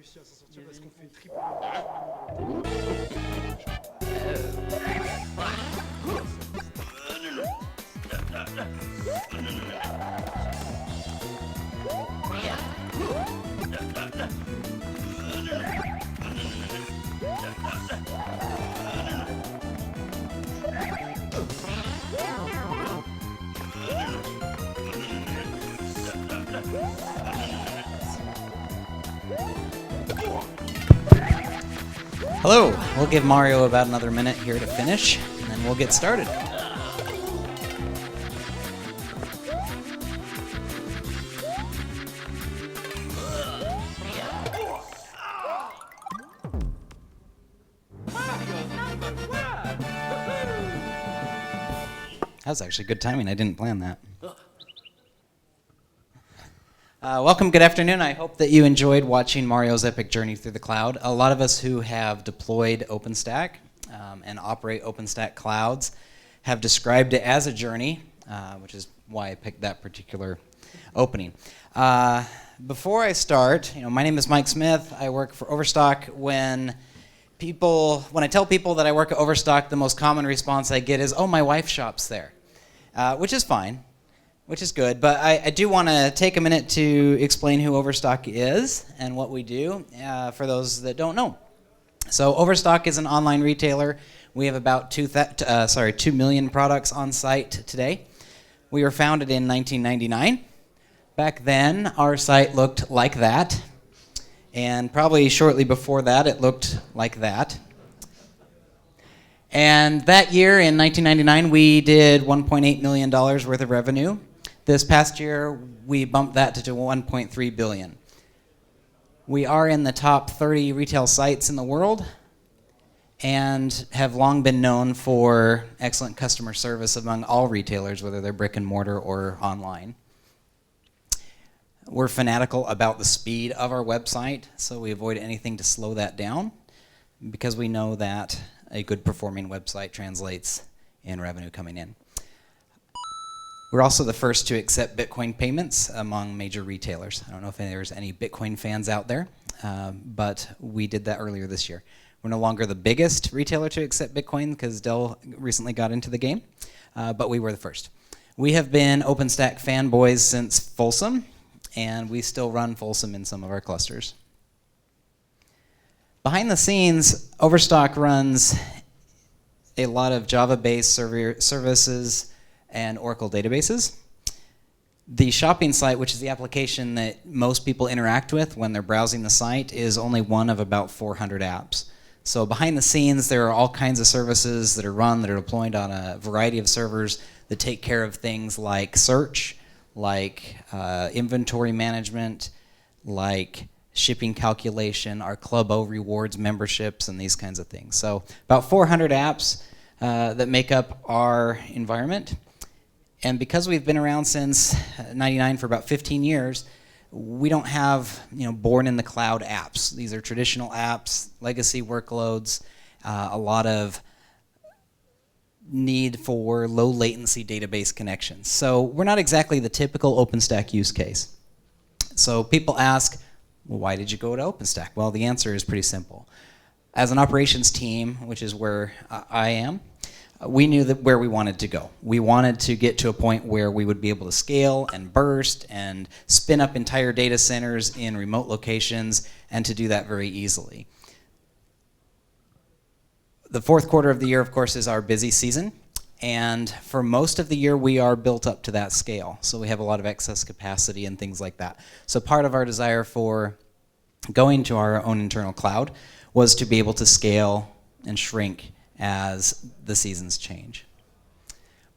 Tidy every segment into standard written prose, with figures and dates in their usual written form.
réussi à s'en sortir parce qu'on fait une triple. Hello, we'll give Mario about another minute here to finish, and then we'll get started. That was actually good timing, I didn't plan that. Welcome, good afternoon. I hope that you enjoyed watching Mario's epic journey through the cloud. A lot of us who have deployed OpenStack and operate OpenStack clouds have described it as a journey, which is why I picked that particular opening. Before I start, my name is Mike Smith. I work for Overstock. When I tell people that I work at Overstock, the most common response I get is, "Oh, my wife shops there," which is fine. Which is good, but I do want to take a minute to explain who Overstock is and what we do for those that don't know. So Overstock is an online retailer. We have about 2 million products on site today. We were founded in 1999. Back then, our site looked like that, and probably shortly before that, it looked like that. And that year, in 1999, we did $1.8 million worth of revenue. This past year, we bumped that to $1.3 billion. We are in the top 30 retail sites in the world and have long been known for excellent customer service among all retailers, whether they're brick and mortar or online. We're fanatical about the speed of our website, so we avoid anything to slow that down because we know that a good performing website translates in revenue coming in. We're also the first to accept Bitcoin payments among major retailers. I don't know if there's any Bitcoin fans out there, but we did that earlier this year. We're no longer the biggest retailer to accept Bitcoin because Dell recently got into the game, but we were the first. We have been OpenStack fanboys since Folsom, and we still run Folsom in some of our clusters. Behind the scenes, Overstock runs a lot of Java-based services and Oracle databases. The shopping site, which is the application that most people interact with when they're browsing the site, is only one of about 400 apps. So behind the scenes, there are all kinds of services that are run, that are deployed on a variety of servers that take care of things like search, like inventory management, like shipping calculation, our Club O rewards memberships, and these kinds of things. So about 400 apps that make up our environment. And because we've been around since '99 for about 15 years, we don't have born in the cloud apps. These are traditional apps, legacy workloads, a lot of need for low latency database connections. So we're not exactly the typical OpenStack use case. So people ask, well, why did you go to OpenStack? Well, the answer is pretty simple. As an operations team, which is where I am, we knew that where we wanted to go. We wanted to get to a point where we would be able to scale and burst and spin up entire data centers in remote locations, and to do that very easily. The fourth quarter of the year, of course, is our busy season, and for most of the year we are built up to that scale. So we have a lot of excess capacity and things like that. So part of our desire for going to our own internal cloud was to be able to scale and shrink as the seasons change.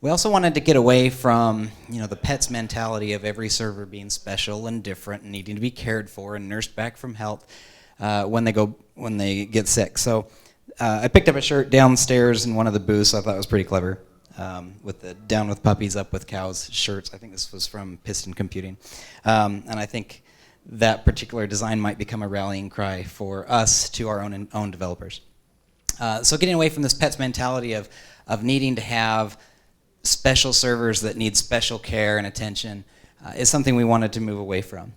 We also wanted to get away from the pets mentality of every server being special and different and needing to be cared for and nursed back from health when they get sick. So I picked up a shirt downstairs in one of the booths I thought was pretty clever, with the Down with Puppies, Up with Cows shirts. I think this was from Piston Computing. And I think that particular design might become a rallying cry for us to our own developers. So getting away from this pets mentality of needing to have special servers that need special care and attention is something we wanted to move away from.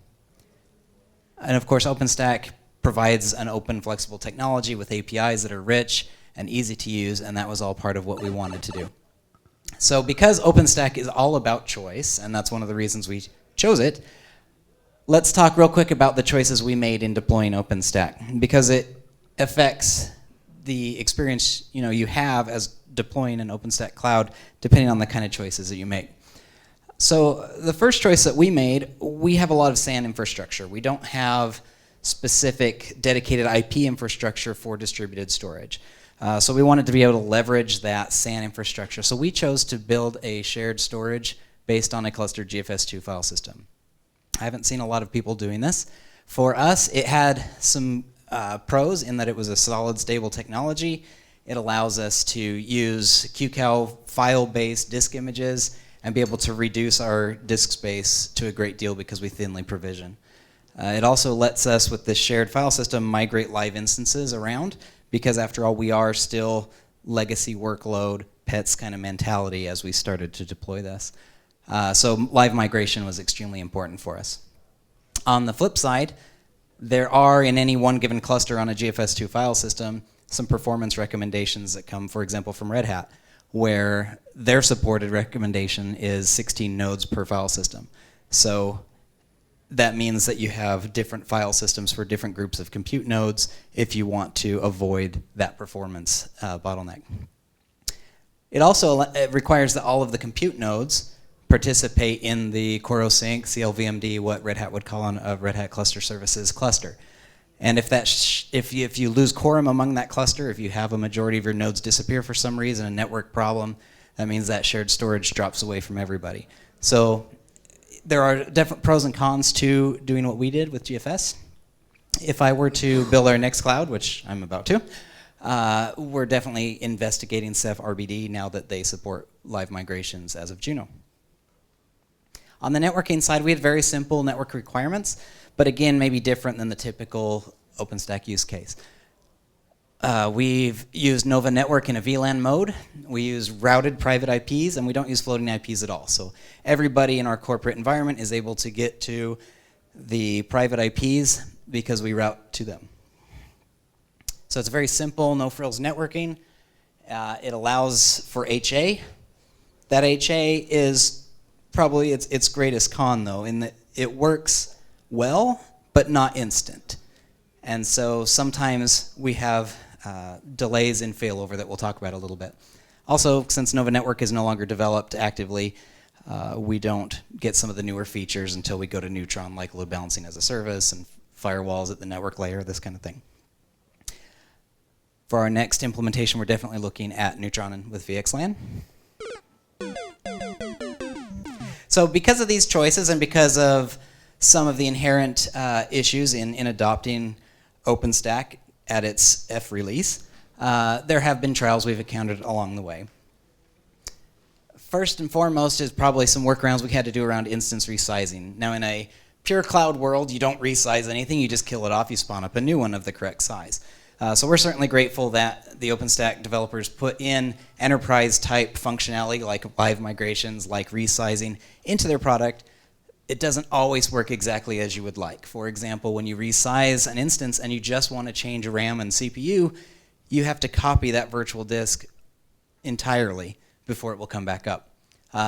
And of course, OpenStack provides an open, flexible technology with APIs that are rich and easy to use, and that was all part of what we wanted to do. So because OpenStack is all about choice, and that's one of the reasons we chose it, let's talk real quick about the choices we made in deploying OpenStack, because it affects the experience you have as deploying an OpenStack cloud, depending on the kind of choices that you make. So the first choice that we made, we have a lot of SAN infrastructure. We don't have specific dedicated IP infrastructure for distributed storage. So we wanted to be able to leverage that SAN infrastructure. So we chose to build a shared storage based on a clustered GFS2 file system. I haven't seen a lot of people doing this. For us, it had some pros in that it was a solid, stable technology. It allows us to use QCal file-based disk images and be able to reduce our disk space to a great deal because we thinly provision. It also lets us, with this shared file system, migrate live instances around, because after all, we are still legacy workload, pets kind of mentality as we started to deploy this. So live migration was extremely important for us. On the flip side, there are, in any one given cluster on a GFS2 file system, some performance recommendations that come, for example, from Red Hat, where their supported recommendation is 16 nodes per file system. So that means that you have different file systems for different groups of compute nodes if you want to avoid that performance bottleneck. It also requires that all of the compute nodes participate in the CoreOSync, CLVMD, what Red Hat would call on a Red Hat Cluster Services cluster. And if you lose quorum among that cluster, if you have a majority of your nodes disappear for some reason, a network problem, that means that shared storage drops away from everybody. So there are definite pros and cons to doing what we did with GFS. If I were to build our next cloud, which I'm about to, we're definitely investigating Ceph RBD now that they support live migrations as of Juno. On the networking side, we had very simple network requirements, but again, maybe different than the typical OpenStack use case. We've used Nova Network in a VLAN mode. We use routed private IPs, and we don't use floating IPs at all. So everybody in our corporate environment is able to get to the private IPs because we route to them. So it's very simple, no-frills networking. It allows for HA. That HA is probably its greatest con, though, in that it works well, but not instant. And so sometimes we have delays in failover that we'll talk about a little bit. Also, since Nova Network is no longer developed actively, we don't get some of the newer features until we go to Neutron, like load balancing as a service and firewalls at the network layer, this kind of thing. For our next implementation, we're definitely looking at Neutron with VXLAN. So because of these choices and because of some of the inherent issues in adopting OpenStack at its F release, there have been trials we've encountered along the way. First and foremost is probably some workarounds we had to do around instance resizing. Now in a pure cloud world, you don't resize anything, you just kill it off, you spawn up a new one of the correct size. So we're certainly grateful that the OpenStack developers put in enterprise type functionality like live migrations, like resizing into their product. It doesn't always work exactly as you would like. For example, when you resize an instance and you just want to change RAM and CPU, you have to copy that virtual disk entirely before it will come back up.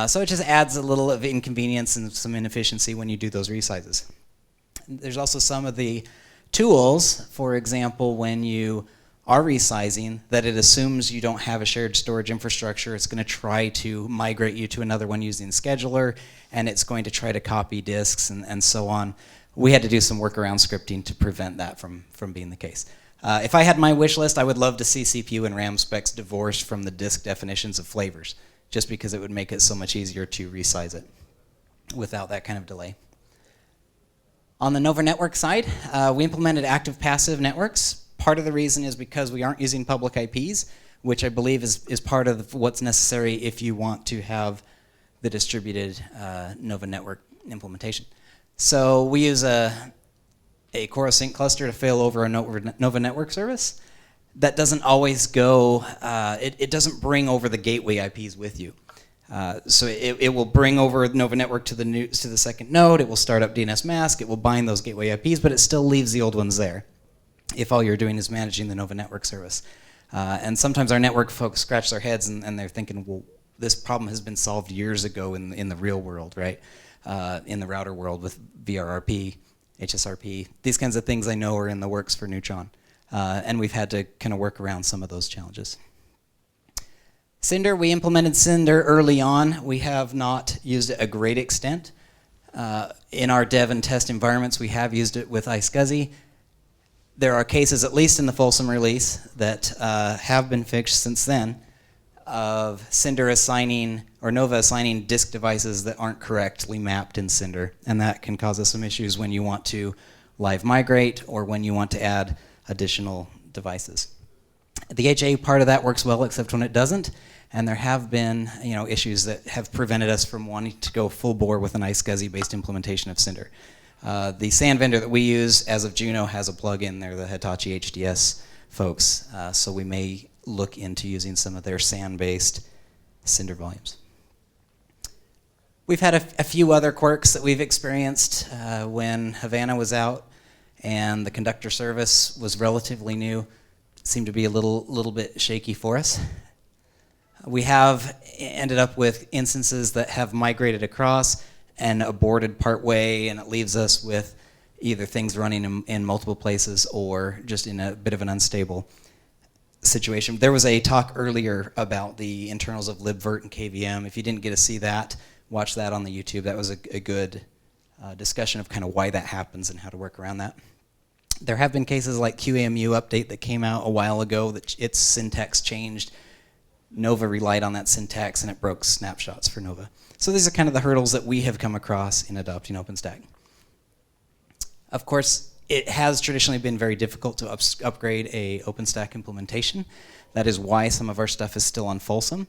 So it just adds a little of inconvenience and some inefficiency when you do those resizes. There's also some of the tools, for example, when you are resizing, that it assumes you don't have a shared storage infrastructure. It's going to try to migrate you to another one using scheduler, and it's going to try to copy disks and so on. We had to do some workaround scripting to prevent that from being the case. If I had my wish list, I would love to see CPU and RAM specs divorced from the disk definitions of flavors, just because it would make it so much easier to resize it without that kind of delay. On the Nova Network side, we implemented active-passive networks. Part of the reason is because we aren't using public IPs, which I believe is part of what's necessary if you want to have the distributed Nova Network implementation. So we use a CoreOSync cluster to fail over a Nova Network service. That doesn't always go, it doesn't bring over the gateway IPs with you. So it will bring over Nova Network to the second node, it will start up DNS mask, it will bind those gateway IPs, but it still leaves the old ones there. if all you're doing is managing the Nova network service. And sometimes our network folks scratch their heads and they're thinking, well, this problem has been solved years ago in the real world, right? In the router world with VRRP, HSRP, these kinds of things I know are in the works for Neutron. And we've had to kind of work around some of those challenges. Cinder, we implemented Cinder early on. We have not used it a great extent. In our dev and test environments, we have used it with iSCSI. There are cases, at least in the Folsom release, that have been fixed since then of Cinder assigning, or Nova assigning disk devices that aren't correctly mapped in Cinder. And that can cause us some issues when you want to live migrate or when you want to add additional devices. The HA part of that works well, except when it doesn't. And there have been issues that have prevented us from wanting to go full bore with an iSCSI-based implementation of Cinder. The SAN vendor that we use as of Juno has a plugin. They're the Hitachi HDS folks. So we may look into using some of their SAN-based Cinder volumes. We've had a few other quirks that we've experienced when Havana was out and the conductor service was relatively new. It seemed to be a little bit shaky for us. We have ended up with instances that have migrated across and aborted partway, and it leaves us with either things running in multiple places or just in a bit of an unstable situation. There was a talk earlier about the internals of libvirt and KVM. If you didn't get to see that, watch that on the YouTube. That was a good discussion of kind of why that happens and how to work around that. There have been cases like QAMU update that came out a while ago that its syntax changed. Nova relied on that syntax and it broke snapshots for Nova. So these are kind of the hurdles that we have come across in adopting OpenStack. Of course, it has traditionally been very difficult to upgrade a OpenStack implementation. That is why some of our stuff is still on Folsom.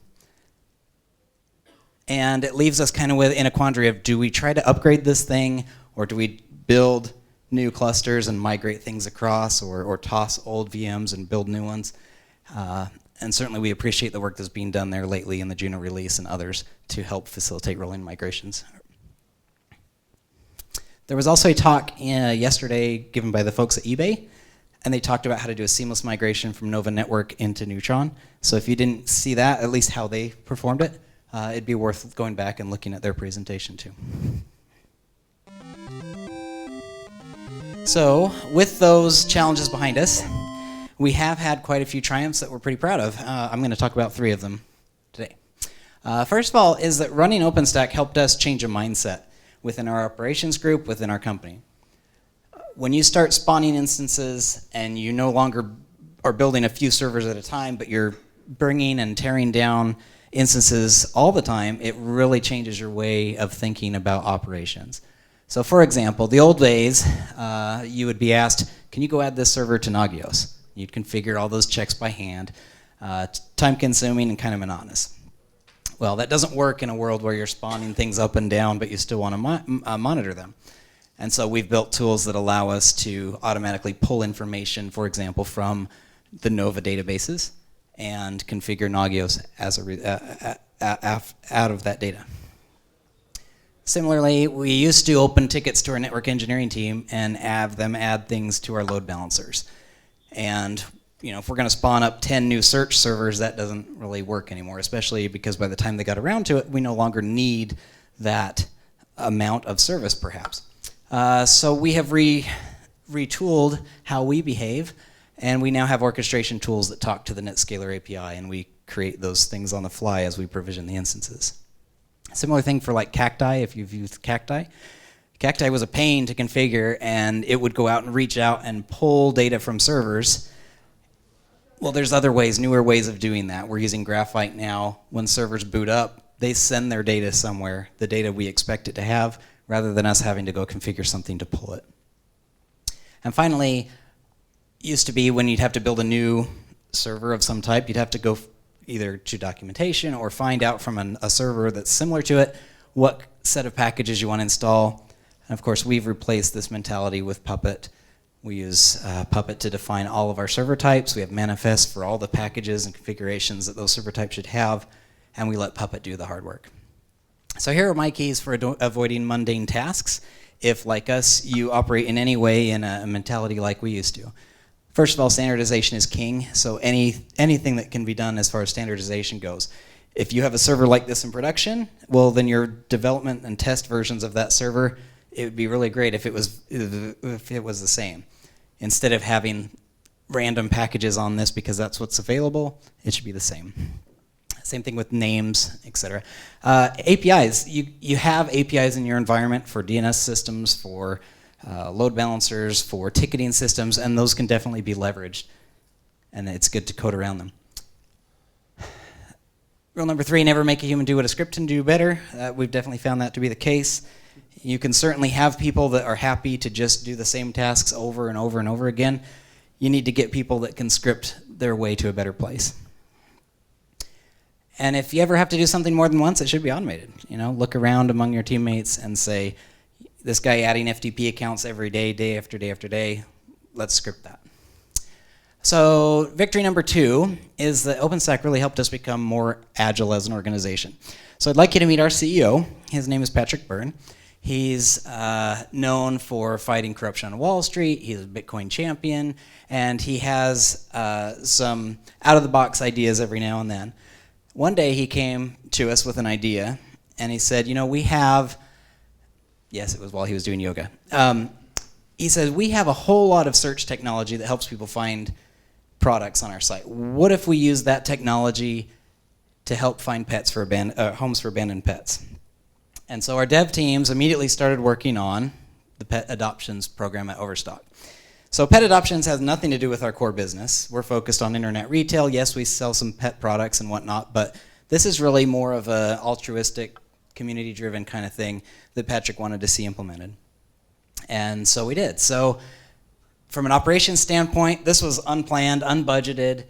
And it leaves us kind of in a quandary of, do we try to upgrade this thing, or do we build new clusters and migrate things across, or toss old VMs and build new ones? And certainly we appreciate the work that's being done there lately in the Juno release and others to help facilitate rolling migrations. There was also a talk yesterday given by the folks at eBay, and they talked about how to do a seamless migration from Nova Network into Neutron. So if you didn't see that, at least how they performed it, it'd be worth going back and looking at their presentation too. So with those challenges behind us, we have had quite a few triumphs that we're pretty proud of. I'm going to talk about 3 of them today. First of all is that running OpenStack helped us change a mindset within our operations group, within our company. When you start spawning instances and you no longer are building a few servers at a time, but you're bringing and tearing down instances all the time, it really changes your way of thinking about operations. So for example, the old days, you would be asked, can you go add this server to Nagios? You'd configure all those checks by hand, time consuming and kind of monotonous. Well, that doesn't work in a world where you're spawning things up and down, but you still want to monitor them. And so we've built tools that allow us to automatically pull information, for example, from the Nova databases and configure Nagios as out of that data. Similarly, we used to open tickets to our network engineering team and have them add things to our load balancers. And if we're going to spawn up 10 new search servers, that doesn't really work anymore, especially because by the time they got around to it, we no longer need that amount of service, perhaps. So we have retooled how we behave, and we now have orchestration tools that talk to the NetScaler API, and we create those things on the fly as we provision the instances. Similar thing for like Cacti, if you've used Cacti. Cacti was a pain to configure, and it would go out and reach out and pull data from servers. Well, there's other ways, newer ways of doing that. We're using Graphite now. When servers boot up, they send their data somewhere, the data we expect it to have, rather than us having to go configure something to pull it. And finally, used to be when you'd have to build a new server of some type, you'd have to go either to documentation or find out from a server that's similar to it what set of packages you want to install. And of course, we've replaced this mentality with Puppet. We use Puppet to define all of our server types. We have manifests for all the packages and configurations that those server types should have, and we let Puppet do the hard work. So here are my keys for avoiding mundane tasks if, like us, you operate in any way in a mentality like we used to. First of all, standardization is king, so anything that can be done as far as standardization goes. If you have a server like this in production, well, then your development and test versions of that server, it would be really great if it was the same. Instead of having random packages on this because that's what's available, it should be the same. Same thing with names, etc. APIs, you have APIs in your environment for DNS systems, for load balancers, for ticketing systems, and those can definitely be leveraged, and it's good to code around them. Rule number 3, never make a human do what a script can do better. We've definitely found that to be the case. You can certainly have people that are happy to just do the same tasks over and over and over again. You need to get people that can script their way to a better place. And if you ever have to do something more than once, it should be automated. You know, look around among your teammates and say, this guy adding FTP accounts every day, day after day after day, let's script that. So victory number 2 is that OpenStack really helped us become more agile as an organization. So I'd like you to meet our CEO. His name is Patrick Byrne. He's known for fighting corruption on Wall Street. He's a Bitcoin champion, and he has some out-of-the-box ideas every now and then. One day he came to us with an idea, and he said, you know, we have, yes, it was while he was doing yoga. He says, we have a whole lot of search technology that helps people find products on our site. What if we use that technology to help find pets for homes for abandoned pets? And so our dev teams immediately started working on the pet adoptions program at Overstock. So pet adoptions has nothing to do with our core business. We're focused on internet retail. Yes, we sell some pet products and whatnot, but this is really more of an altruistic, community-driven kind of thing that Patrick wanted to see implemented. And so we did. So from an operations standpoint, this was unplanned, unbudgeted,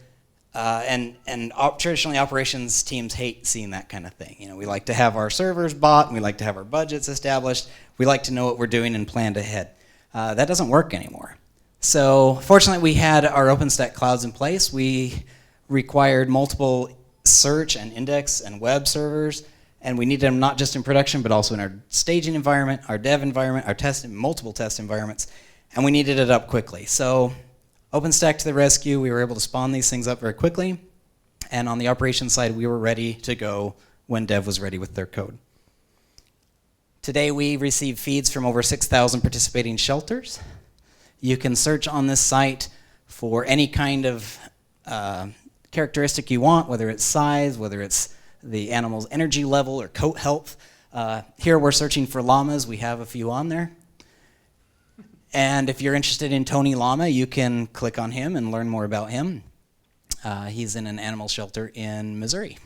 and traditionally operations teams hate seeing that kind of thing. You know, we like to have our servers bought, and we like to have our budgets established. We like to know what we're doing and planned ahead. That doesn't work anymore. So fortunately, we had our OpenStack clouds in place. We required multiple search and index and web servers, and we needed them not just in production, but also in our staging environment, our dev environment, our multiple test environments, and we needed it up quickly. So OpenStack to the rescue. We were able to spawn these things up very quickly, and on the operations side, we were ready to go when dev was ready with their code. Today, we receive feeds from over 6,000 participating shelters. You can search on this site for any kind of characteristic you want, whether it's size, whether it's the animal's energy level or coat health. Here we're searching for llamas. We have a few on there. And if you're interested in Tony Llama, you can click on him and learn more about him. He's in an animal shelter in Missouri.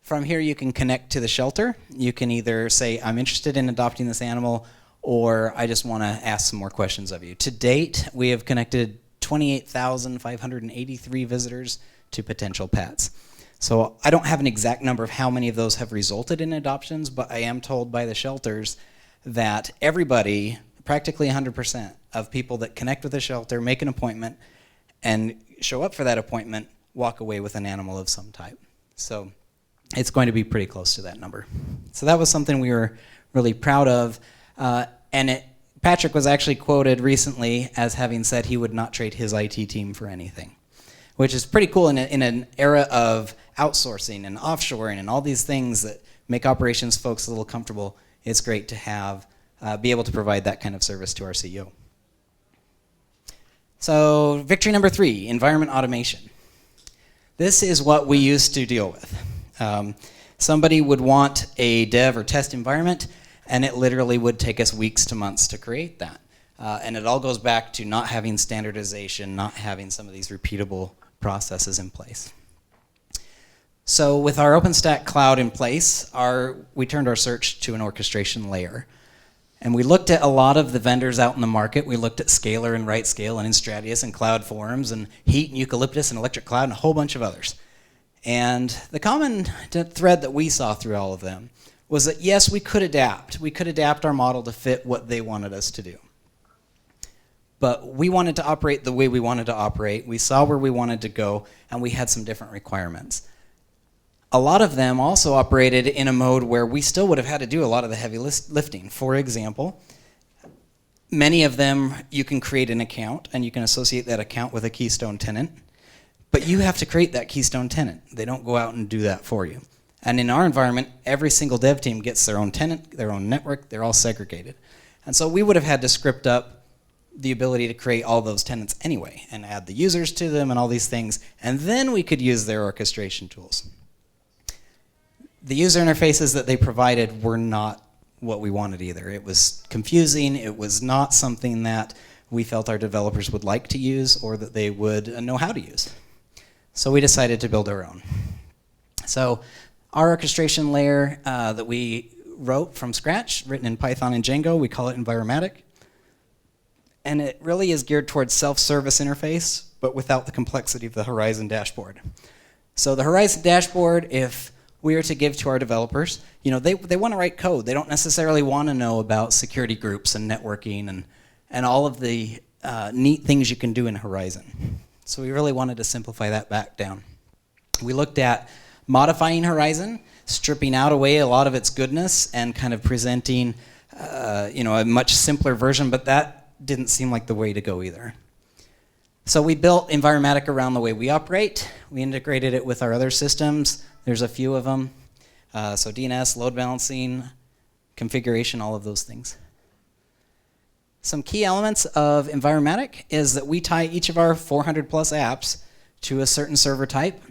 From here, you can connect to the shelter. You can either say, I'm interested in adopting this animal, or I just want to ask some more questions of you. To date, we have connected 28,583 visitors to potential pets. So I don't have an exact number of how many of those have resulted in adoptions, but I am told by the shelters that everybody, practically 100% of people that connect with the shelter, make an appointment, and show up for that appointment, walk away with an animal of some type. So it's going to be pretty close to that number. So that was something we were really proud of. Patrick was actually quoted recently as having said he would not trade his IT team for anything, which is pretty cool in an era of outsourcing and offshoring and all these things that make operations folks a little comfortable. It's great to have be able to provide that kind of service to our CEO. So victory number 3, environment automation. This is what we used to deal with. Somebody would want a dev or test environment, and it literally would take us weeks to months to create that. And it all goes back to not having standardization, not having some of these repeatable processes in place. So with our OpenStack cloud in place, we turned our search to an orchestration layer. And we looked at a lot of the vendors out in the market. We looked at Scalar and RightScale and Instradius and Cloud Forums and Heat and Eucalyptus and Electric Cloud and a whole bunch of others. And the common thread that we saw through all of them was that, yes, we could adapt. We could adapt our model to fit what they wanted us to do. But we wanted to operate the way we wanted to operate. We saw where we wanted to go, and we had some different requirements. A lot of them also operated in a mode where we still would have had to do a lot of the heavy lifting. For example, Many of them, you can create an account, and you can associate that account with a keystone tenant. But you have to create that keystone tenant. They don't go out and do that for you. And in our environment, every single dev team gets their own tenant, their own network. They're all segregated. And so we would have had to script up the ability to create all those tenants anyway and add the users to them and all these things. And then we could use their orchestration tools. The user interfaces that they provided were not what we wanted either. It was confusing. It was not something that we felt our developers would like to use or that they would know how to use. So we decided to build our own. So our orchestration layer that we wrote from scratch, written in Python and Django, we call it Enviromatic. And it really is geared towards self-service interface, but without the complexity of the Horizon dashboard. So the Horizon dashboard, if we are to give to our developers, they want to write code. They don't necessarily want to know about security groups and networking and all of the neat things you can do in Horizon. So we really wanted to simplify that back down. We looked at modifying Horizon, stripping out away a lot of its goodness and kind of presenting a much simpler version, but that didn't seem like the way to go either. So we built Enviromatic around the way we operate. We integrated it with our other systems. There's a few of them. So DNS, load balancing, configuration, all of those things. Some key elements of Enviromatic is that we tie each of our 400 plus apps to a certain server type,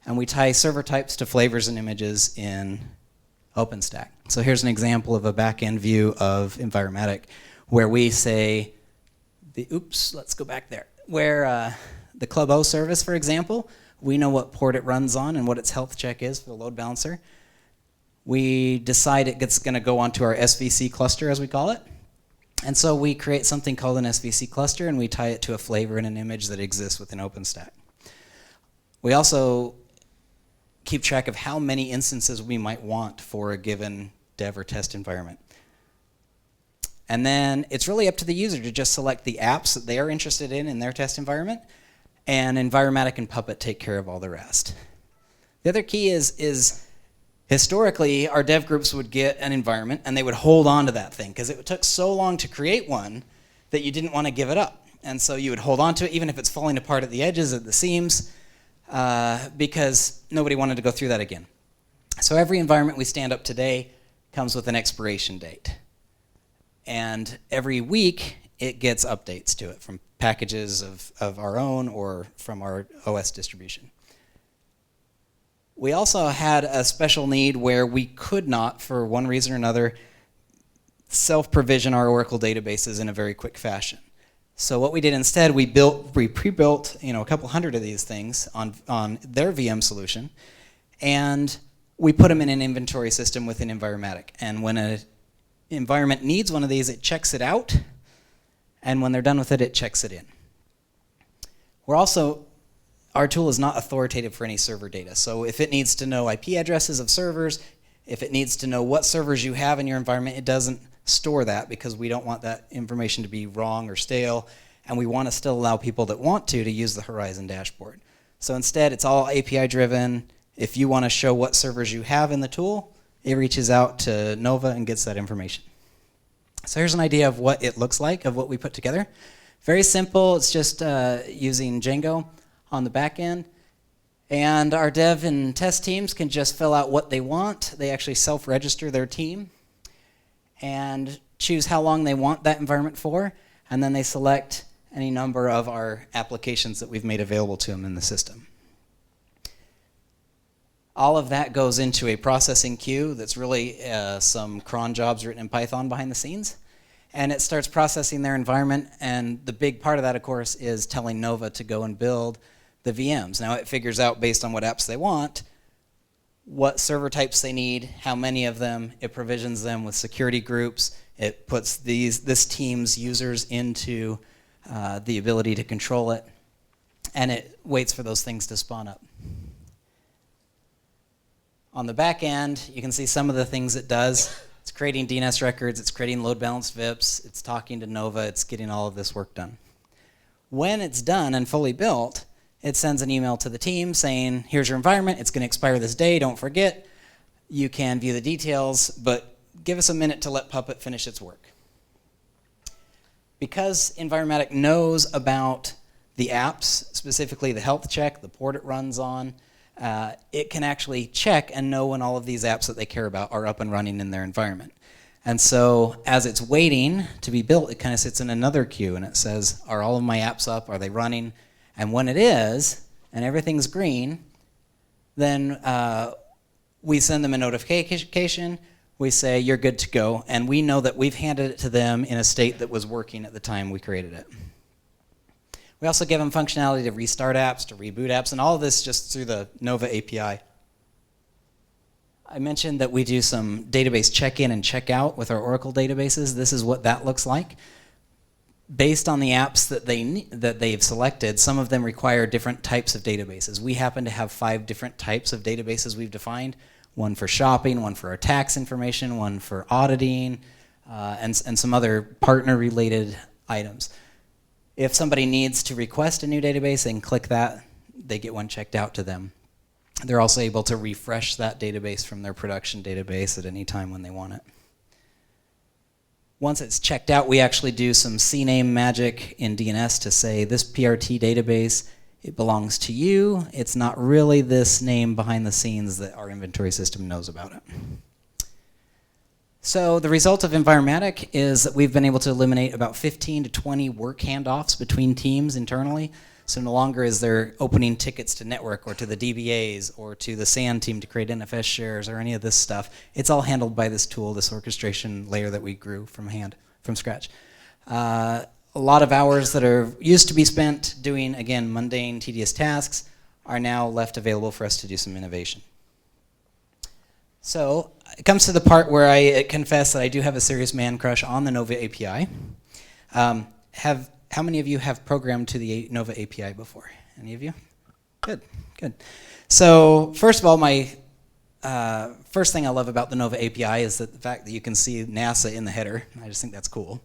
and we tie server types to flavors and images in OpenStack. So here's an example of a back-end view of Enviromatic where we say, let's go back there, where the Club O service, for example, we know what port it runs on and what its health check is for the load balancer. We decide it's going to go onto our SVC cluster, as we call it. And so we create something called an SVC cluster, and we tie it to a flavor and an image that exists within OpenStack. We also keep track of how many instances we might want for a given dev or test environment. And then it's really up to the user to just select the apps that they are interested in their test environment, and Enviromatic and Puppet take care of all the rest. The other key is historically, our dev groups would get an environment and they would hold on to that thing because it took so long to create one that you didn't want to give it up. And so you would hold on to it even if it's falling apart at the edges, at the seams, because nobody wanted to go through that again. So every environment we stand up today comes with an expiration date. And every week, it gets updates to it from packages of our own or from our OS distribution. We also had a special need where we could not, for one reason or another, self-provision our Oracle databases in a very quick fashion. So what we did instead, we pre-built a couple hundred of these things on their VM solution, and we put them in an inventory system within Enviromatic. And when an environment needs one of these, it checks it out, and when they're done with it, it checks it in. Our tool is not authoritative for any server data. So if it needs to know IP addresses of servers, if it needs to know what servers you have in your environment, it doesn't store that because we don't want that information to be wrong or stale, and we want to still allow people that want to use the Horizon dashboard. So instead, it's all API driven. If you want to show what servers you have in the tool, it reaches out to Nava and gets that information. So here's an idea of what it looks like, of what we put together. Very simple. It's just using Django on the back end. And our dev and test teams can just fill out what they want. They actually self-register their team and choose how long they want that environment for. And then they select any number of our applications that we've made available to them in the system. All of that goes into a processing queue that's really some cron jobs written in Python behind the scenes. And it starts processing their environment. And the big part of that, of course, is telling Nova to go and build the VMs. Now it figures out based on what apps they want, what server types they need, how many of them. It provisions them with security groups. It puts this team's users into the ability to control it. And it waits for those things to spawn up. On the back end, you can see some of the things it does. It's creating DNS records. It's creating load balance VIPs. It's talking to Nova. It's getting all of this work done. When it's done and fully built, it sends an email to the team saying, here's your environment. It's going to expire this day. Don't forget. You can view the details, but give us a minute to let Puppet finish its work. Because Enviromatic knows about the apps, specifically the health check, the port it runs on, it can actually check and know when all of these apps that they care about are up and running in their environment. And so as it's waiting to be built, it kind of sits in another queue and it says, are all of my apps up? Are they running? And when it is, and everything's green, then we send them a notification. We say, you're good to go. And we know that we've handed it to them in a state that was working at the time we created it. We also give them functionality to restart apps, to reboot apps, and all of this just through the Nova API. I mentioned that we do some database check-in and check-out with our Oracle databases. This is what that looks like. Based on the apps that they've selected, some of them require different types of databases. We happen to have 5 different types of databases we've defined. One for shopping, one for our tax information, one for auditing, and some other partner-related items. If somebody needs to request a new database, they can click that. They get one checked out to them. They're also able to refresh that database from their production database at any time when they want it. Once it's checked out, we actually do some CNAME magic in DNS to say this PRT database, it belongs to you. It's not really this name behind the scenes that our inventory system knows about it. So the result of Enviromatic is that we've been able to eliminate about 15 to 20 work handoffs between teams internally. So no longer is there opening tickets to network or to the DBAs or to the SAN team to create NFS shares or any of this stuff. It's all handled by this tool, this orchestration layer that we grew from scratch. A lot of hours that are used to be spent doing, again, mundane, tedious tasks are now left available for us to do some innovation. So it comes to the part where I confess that I do have a serious man crush on the Nova API. How many of you have programmed to the Nova API before? Any of you? Good, good. So first of all, my first thing I love about the Nova API is that the fact that you can see NASA in the header. I just think that's cool.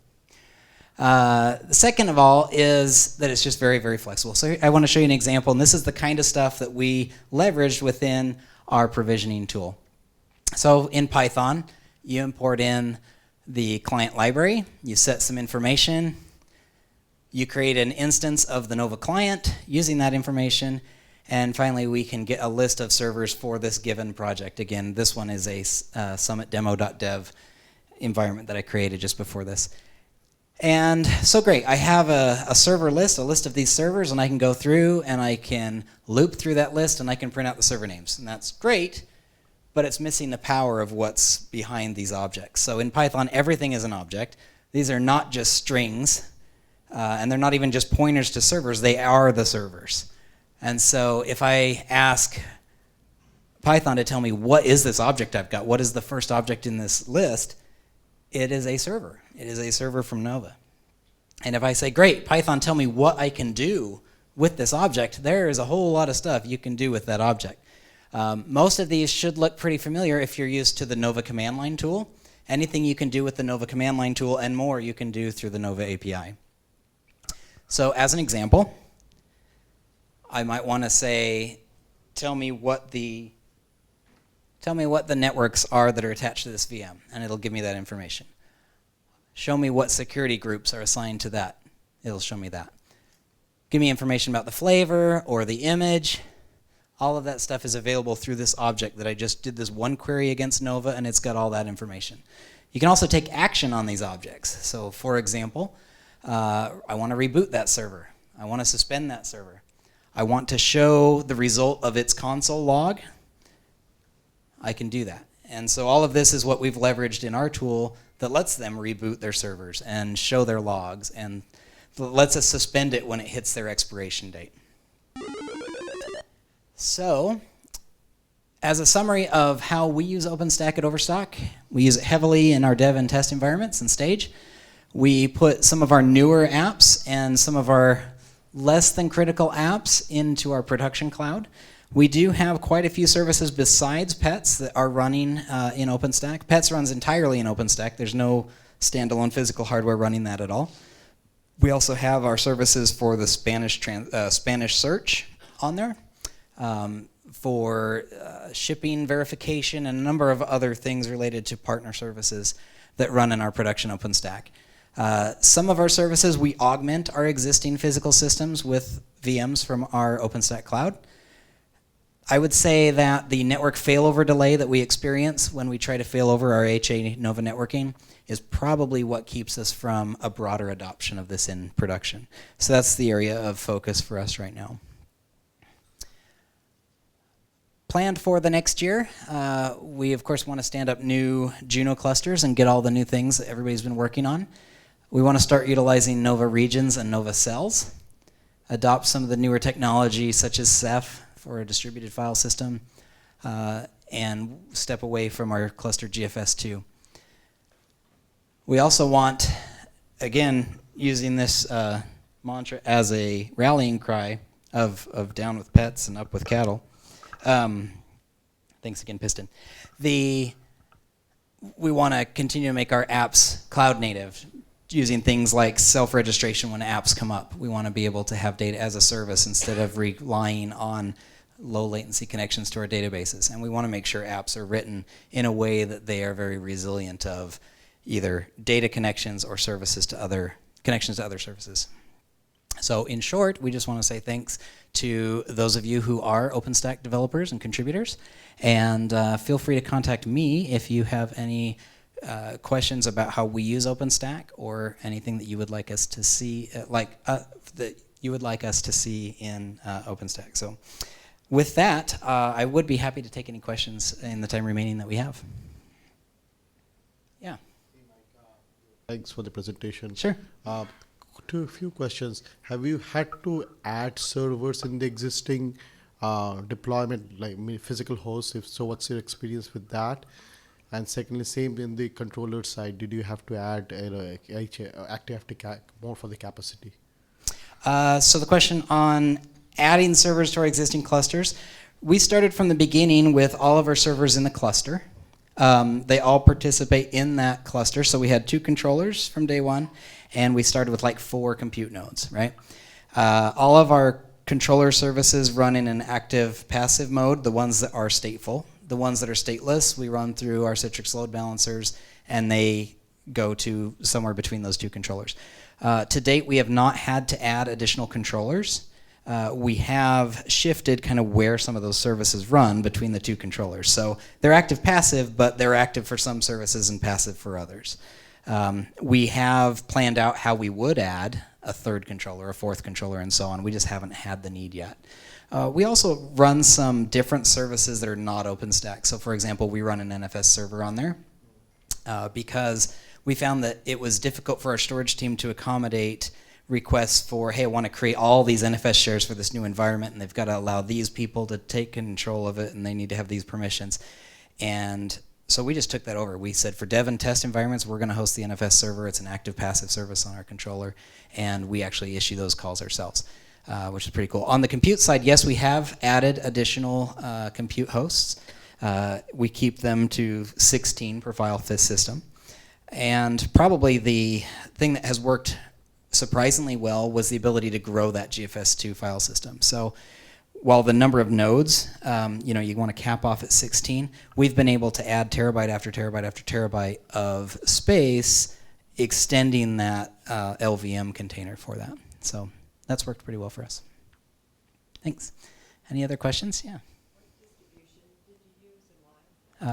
The second of all is that it's just very, very flexible. So I want to show you an example, and this is the kind of stuff that we leveraged within our provisioning tool. So in Python, you import in the client library, you set some information, you create an instance of the Nova client using that information, and finally we can get a list of servers for this given project. Again, this one is a summitdemo.dev environment that I created just before this. And so great, I have a server list, a list of these servers, and I can go through and I can loop through that list and I can print out the server names. And that's great, but it's missing the power of what's behind these objects. So in Python, everything is an object. These are not just strings. And they're not even just pointers to servers, they are the servers. And so if I ask Python to tell me what is this object I've got, what is the first object in this list, it is a server. It is a server from Nova. And if I say, great, Python, tell me what I can do with this object, there is a whole lot of stuff you can do with that object. Most of these should look pretty familiar if you're used to the Nova command line tool. Anything you can do with the Nova command line tool and more you can do through the Nova API. So as an example, I might want to say, tell me what the networks are that are attached to this VM, and it'll give me that information. Show me what security groups are assigned to that. It'll show me that. Give me information about the flavor or the image. All of that stuff is available through this object that I just did this one query against Nova, and it's got all that information. You can also take action on these objects. So for example, I want to reboot that server. I want to suspend that server. I want to show the result of its console log. I can do that. And so all of this is what we've leveraged in our tool that lets them reboot their servers and show their logs and lets us suspend it when it hits their expiration date. So, as a summary of how we use OpenStack at Overstock, we use it heavily in our dev and test environments and stage. We put some of our newer apps and some of our less than critical apps into our production cloud. We do have quite a few services besides Pets that are running in OpenStack. Pets runs entirely in OpenStack. There's no standalone physical hardware running that at all. We also have our services for the Spanish search on there, for shipping verification and a number of other things related to partner services that run in our production OpenStack. Some of our services, we augment our existing physical systems with VMs from our OpenStack cloud. I would say that the network failover delay that we experience when we try to failover our HA Nova networking is probably what keeps us from a broader adoption of this in production. So that's the area of focus for us right now. Planned for the next year, we of course want to stand up new Juno clusters and get all the new things that everybody's been working on. We want to start utilizing Nova regions and Nova cells, adopt some of the newer technology such as Ceph for a distributed file system, and step away from our cluster GFS2. We also want, again, using this mantra as a rallying cry of down with pets and up with cattle. Thanks again, Piston. We want to continue to make our apps cloud native, using things like self-registration when apps come up. We want to be able to have data as a service instead of relying on low latency connections to our databases. And we want to make sure apps are written in a way that they are very resilient of either data connections or services to other connections to other services. So in short, we just want to say thanks to those of you who are OpenStack developers and contributors, and feel free to contact me if you have any questions about how we use OpenStack or anything that you would like us to see, that you would like us to see in OpenStack. So with that, I would be happy to take any questions in the time remaining that we have. Yeah. Thanks for the presentation. Sure. To a few questions. Have you had to add servers in the existing deployment, like physical hosts? If so, what's your experience with that? And secondly, same in the controller side, did you have to add active more for the capacity? So the question on adding servers to our existing clusters, we started from the beginning with all of our servers in the cluster. They all participate in that cluster. So we had 2 controllers from day one, and we started with like 4 compute nodes, right? All of our controller services run in an active passive mode, the ones that are stateful. The ones that are stateless, we run through our Citrix load balancers, and they go to somewhere between those 2 controllers. To date, we have not had to add additional controllers. We have shifted kind of where some of those services run between the 2 controllers. So they're active passive, but they're active for some services and passive for others. We have planned out how we would add a 3rd controller, a 4th controller, and so on. We just haven't had the need yet. We also run some different services that are not OpenStack. So for example, we run an NFS server on there because we found that it was difficult for our storage team to accommodate requests for, hey, I want to create all these NFS shares for this new environment, and they've got to allow these people to take control of it, and they need to have these permissions. And so we just took that over. We said for dev and test environments, we're going to host the NFS server. It's an active passive service on our controller, and we actually issue those calls ourselves, which is pretty cool. On the compute side, yes, we have added additional compute hosts. We keep them to 16 per file system. And probably the thing that has worked surprisingly well was the ability to grow that GFS2 file system. So while the number of nodes, you want to cap off at 16, we've been able to add terabyte after terabyte after terabyte of space, extending that LVM container for that. So that's worked pretty well for us. Thanks. Any other questions? Yeah.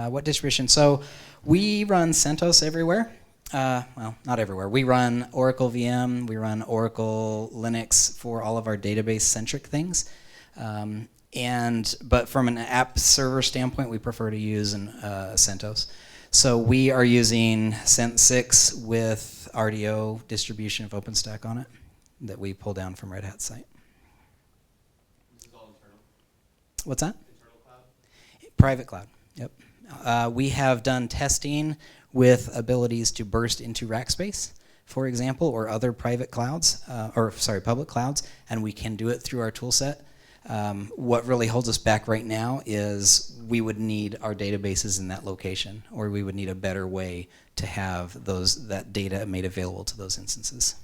What distribution? So we run CentOS everywhere. Well, not everywhere. We run Oracle VM. We run Oracle Linux for all of our database-centric things. But from an app server standpoint, we prefer to use CentOS. So we are using Cent6 with RDO distribution of OpenStack on it that we pull down from Red Hat's site. This is all internal? What's that? Internal cloud? Private cloud, yep. We have done testing with abilities to burst into rack space, for example, or other private clouds, public clouds, and we can do it through our tool set. What really holds us back right now is we would need our databases in that location, or we would need a better way to have that data made available to those instances.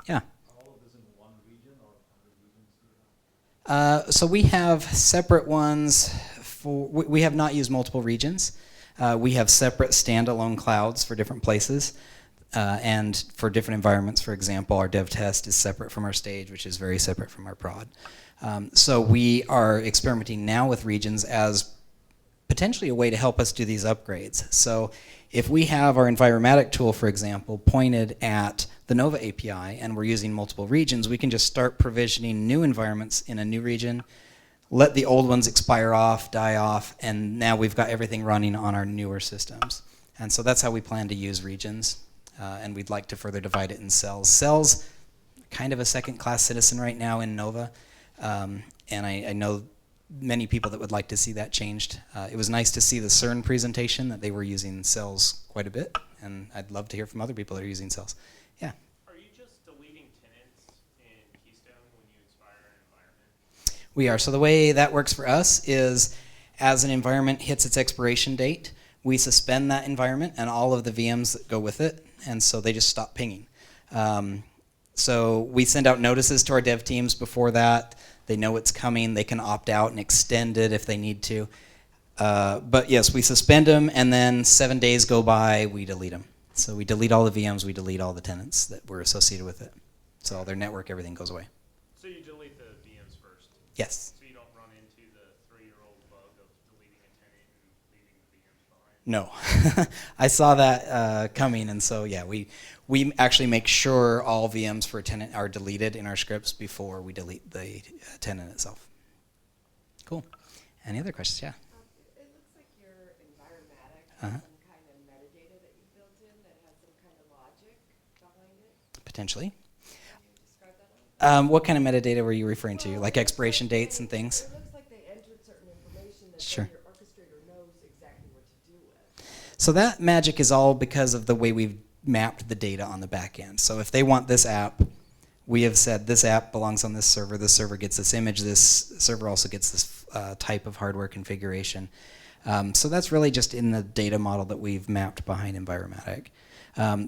Yeah? All of this in one region or other regions do you have? So we have separate ones we have not used multiple regions. We have separate standalone clouds for different places. And for different environments, for example, our dev test is separate from our stage, which is very separate from our prod. So we are experimenting now with regions as potentially a way to help us do these upgrades. So if we have our Enviromatic tool, for example, pointed at the Nova API and we're using multiple regions, we can just start provisioning new environments in a new region, let the old ones expire off, die off, and now we've got everything running on our newer systems. And so that's how we plan to use regions. And we'd like to further divide it in cells. Cells, kind of a second-class citizen right now in Nova. And I know many people that would like to see that changed. It was nice to see the CERN presentation that they were using cells quite a bit, and I'd love to hear from other people that are using cells. Yeah? Are you just deleting tenants in Keystone when you expire an environment? We are. So the way that works for us is as an environment hits its expiration date, we suspend that environment and all of the VMs that go with it, and so they just stop pinging. So we send out notices to our dev teams before that. They know it's coming. They can opt out and extend it if they need to. But yes, we suspend them, and then 7 days go by, we delete them. So we delete all the VMs, we delete all the tenants that were associated with it. So all their network, everything goes away. So you delete the VMs first? Yes. So you don't run into the 3-year-old bug of deleting a tenant and leaving the VMs behind? No. I saw that coming, and so yeah, we actually make sure all VMs for a tenant are deleted in our scripts before we delete the tenant itself. Cool. Any other questions? Yeah. It looks like your Enviromatic has some kind of metadata that you built in that has some kind of logic behind it. Potentially. Can you describe that a little? What kind of metadata were you referring to? Like expiration dates and things? It looks like they entered certain information that Sure. then your orchestrator knows exactly what to do with. So that magic is all because of the way we've mapped the data on the back end. So if they want this app, we have said this app belongs on this server gets this image, this server also gets this type of hardware configuration. So that's really just in the data model that we've mapped behind Enviromatic.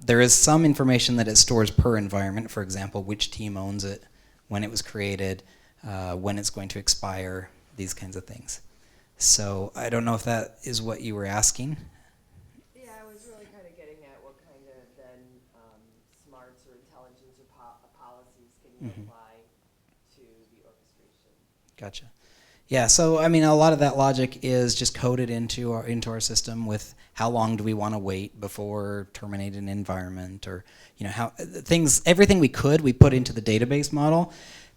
There is some information that it stores per environment, for example, which team owns it, when it was created, when it's going to expire, these kinds of things. So I don't know if that is what you were asking. Yeah, I was really kind of getting at what kind of then smarts or intelligence or policies can you apply to the orchestration. Gotcha. Yeah, so I mean, a lot of that logic is just coded into our system with how long do we want to wait before terminating an environment, or how everything we put into the database model,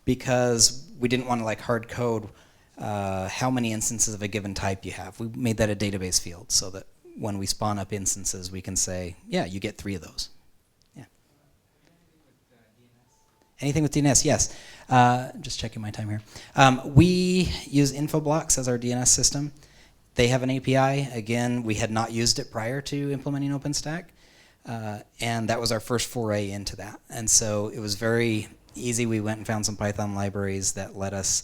because we didn't want to like hard code how many instances of a given type you have. We made that a database field so that when we spawn up instances, we can say, yeah, you get 3 of those. Yeah. Anything with DNS? Yes. Just checking my time here. We use Infoblocks as our DNS system. They have an API. Again, we had not used it prior to implementing OpenStack, and that was our first foray into that. And so it was very easy. We went and found some Python libraries that let us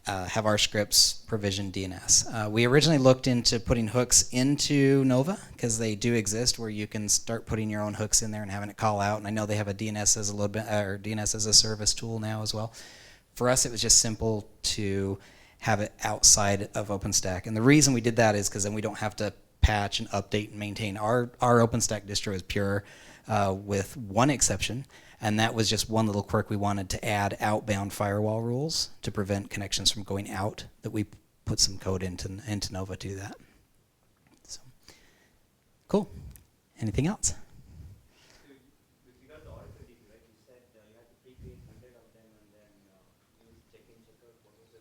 have our scripts provision DNS. We originally looked into putting hooks into Nova, because they do exist where you can start putting your own hooks in there and having it call out. And I know they have a DNS as DNS as a service tool now as well. For us, it was just simple to have it outside of OpenStack. And the reason we did that is because then we don't have to patch and update and maintain. Our OpenStack distro is pure with one exception. And that was just one little quirk we wanted to add: outbound firewall rules to prevent connections from going out, that we put some code into Nova to do that. So, cool. Anything else? With regard to Oracle DB, right, you said you had to pre-create 100 of them and then use check-in, check-out. What was the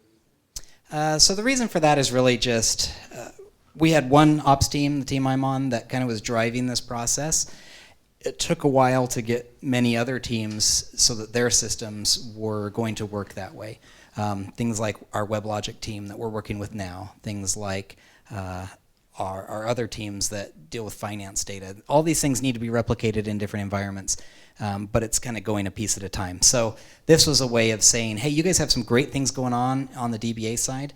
reason? So the reason for that is really just we had one ops team, the team I'm on, that kind of was driving this process. It took a while to get many other teams so that their systems were going to work that way. Things like our WebLogic team that we're working with now, things like our other teams that deal with finance data. All these things need to be replicated in different environments, but it's kind of going a piece at a time. So this was a way of saying, hey, you guys have some great things going on the DBA side.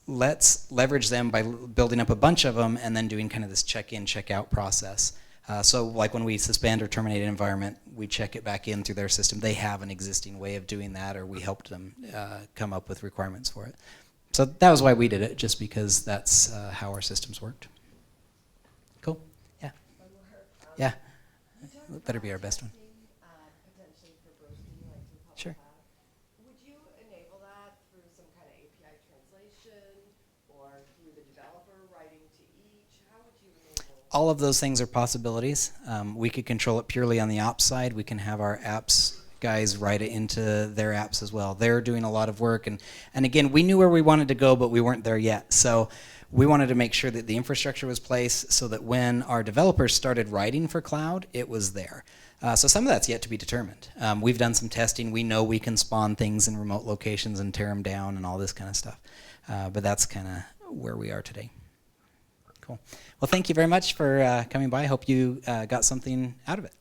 Let's leverage them by building up a bunch of them and then doing kind of this check-in, check-out process. So like when we suspend or terminate an environment, we check it back in through their system. They have an existing way of doing that, or we helped them come up with requirements for it. So that was why we did it, just because that's how our systems worked. Cool. Yeah. One more. Yeah. You That better be our best one. Potentially for bursting, like to the public Sure. cloud. Would you enable that through some kind of API translation or through the developer writing to each? How would you enable? All of those things are possibilities. We could control it purely on the ops side. We can have our apps guys write it into their apps as well. They're doing a lot of work, and again, we knew where we wanted to go, but we weren't there yet. So we wanted to make sure that the infrastructure was placed so that when our developers started writing for cloud, it was there. So some of that's yet to be determined. We've done some testing. We know we can spawn things in remote locations and tear them down and all this kind of stuff. But that's kind of where we are today. Cool. Well, thank you very much for coming by. I hope you got something out of it.